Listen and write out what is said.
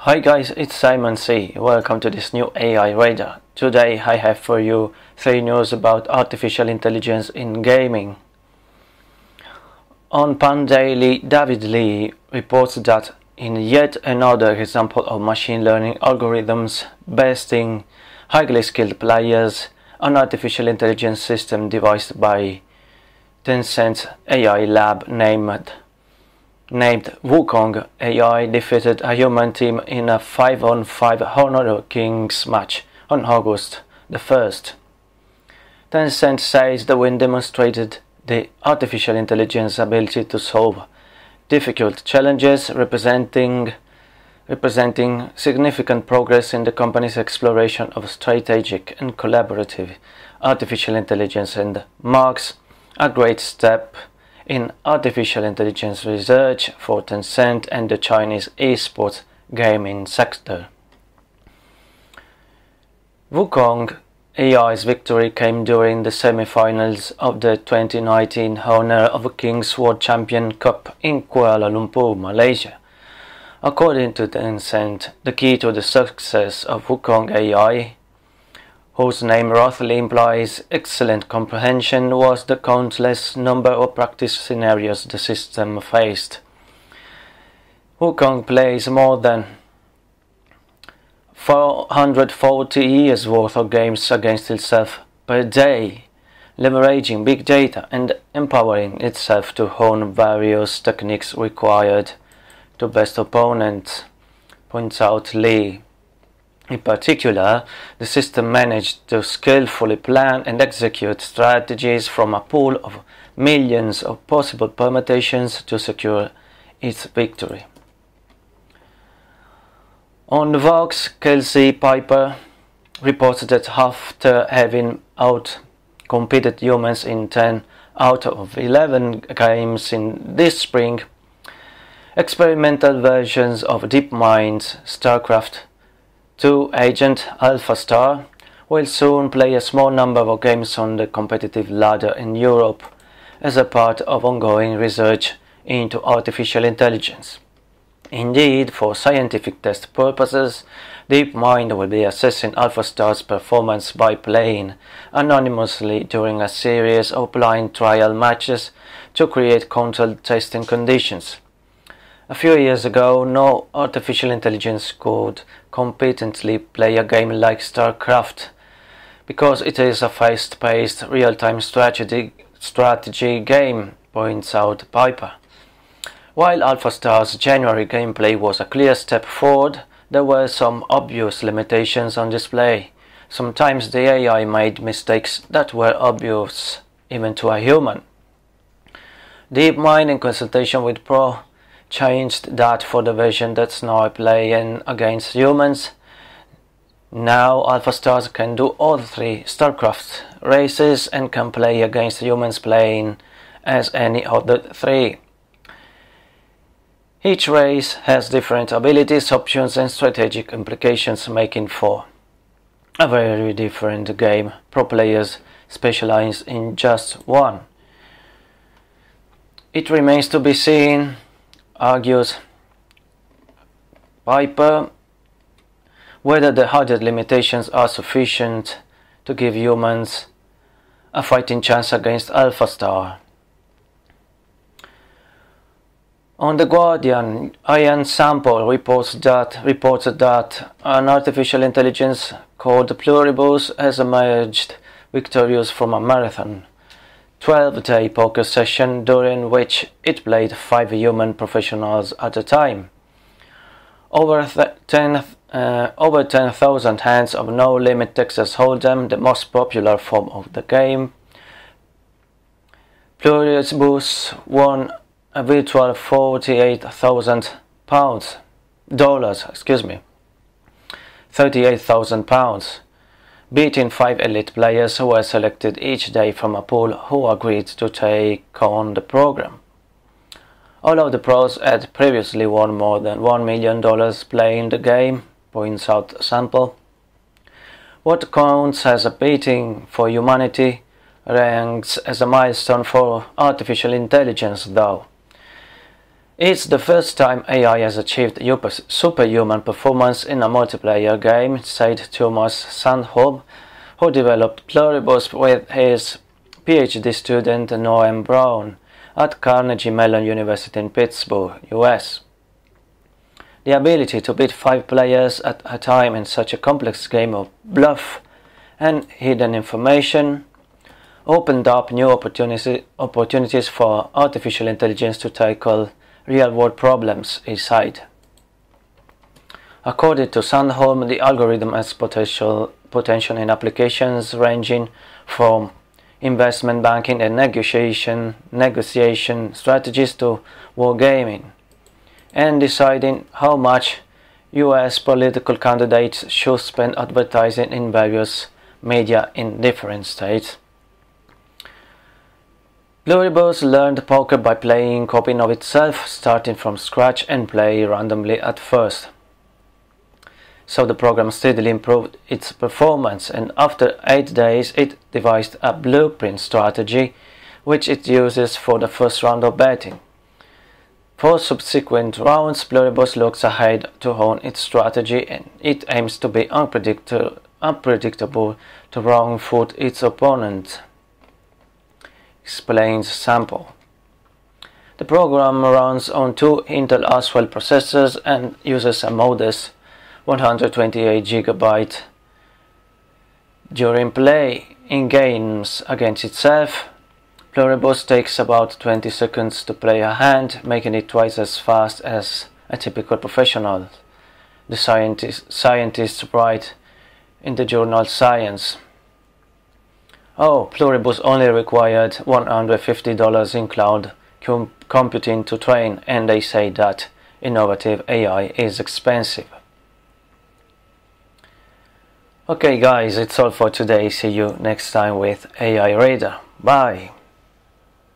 Hi guys, it's Simon C. Welcome to this new AI radar. Today I have for you 3 news about artificial intelligence in gaming. On Pan Daily, David Lee reports that in yet another example of machine learning algorithms besting highly skilled players, an artificial intelligence system devised by Tencent AI lab named Wukong AI defeated a human team in a 5-on-5 Honor Kings match on August the 1st. Tencent says the win demonstrated the artificial intelligence ability to solve difficult challenges, representing significant progress in the company's exploration of strategic and collaborative artificial intelligence and marks a great step in artificial intelligence research for Tencent and the Chinese esports gaming sector. Wukong AI's victory came during the semi-finals of the 2019 Honor of Kings World Champion Cup in Kuala Lumpur, Malaysia. According to Tencent, the key to the success of Wukong AI, whose name roughly implies excellent comprehension, was the countless number of practice scenarios the system faced. Wukong plays more than 440 years worth of games against itself per day, leveraging big data and empowering itself to hone various techniques required to best opponents, points out Lee. In particular, the system managed to skillfully plan and execute strategies from a pool of millions of possible permutations to secure its victory. On the Vox, Kelsey Piper reports that after having outcompeted humans in 10 out of 11 games in this spring, experimental versions of DeepMind's StarCraft 2 agent AlphaStar will soon play a small number of games on the competitive ladder in Europe as a part of ongoing research into artificial intelligence. Indeed, for scientific test purposes, DeepMind will be assessing AlphaStar's performance by playing anonymously during a series of blind trial matches to create controlled testing conditions. A few years ago, no artificial intelligence could competently play a game like StarCraft because it is a fast-paced, real-time strategy game, points out Piper. While AlphaStar's January gameplay was a clear step forward, there were some obvious limitations on display. Sometimes the AI made mistakes that were obvious even to a human. DeepMind, in consultation with Pro, changed that for the version that's now playing against humans. Now AlphaStars can do all 3 StarCraft races and can play against humans playing as any of the 3. Each race has different abilities, options and strategic implications, making for a very different game. Pro players specialize in just one. It remains to be seen, argues Piper, whether the added limitations are sufficient to give humans a fighting chance against AlphaStar. On The Guardian, Ian Sample reports that an artificial intelligence called Pluribus has emerged victorious from a marathon 12-day poker session during which it played 5 human professionals at a time. Over 10,000 hands of no-limit Texas Hold'em, the most popular form of the game. Pluribus won a virtual $38,000, 38,000 pounds, beating 5 elite players who were selected each day from a pool who agreed to take on the program. All of the pros had previously won more than $1 million playing the game, points out Sample. What counts as a beating for humanity ranks as a milestone for artificial intelligence, though. It's the first time AI has achieved superhuman performance in a multiplayer game, said Thomas Sandholm, who developed Pluribus with his PhD student Noam Brown at Carnegie Mellon University in Pittsburgh, US. The ability to beat 5 players at a time in such a complex game of bluff and hidden information opened up new opportunities for artificial intelligence to tackle real-world problems, he said. According to Sandholm, the algorithm has potential in applications ranging from investment banking and negotiation strategies to wargaming, and deciding how much US political candidates should spend advertising in various media in different states. Pluribus learned poker by playing a copy of itself, starting from scratch and play randomly at first. So the program steadily improved its performance, and after 8 days it devised a blueprint strategy which it uses for the first round of betting. For subsequent rounds, Pluribus looks ahead to hone its strategy, and it aims to be unpredictable to wrong-foot its opponent, explains Sample. The program runs on 2 Intel Haswell processors and uses a modest 128 GB during play. In games against itself, Pluribus takes about 20 seconds to play a hand, making it twice as fast as a typical professional, the scientists write in the journal Science. Pluribus only required $150 in cloud computing to train, and they say that innovative AI is expensive. Okay guys, it's all for today. See you next time with AI Reader. Bye!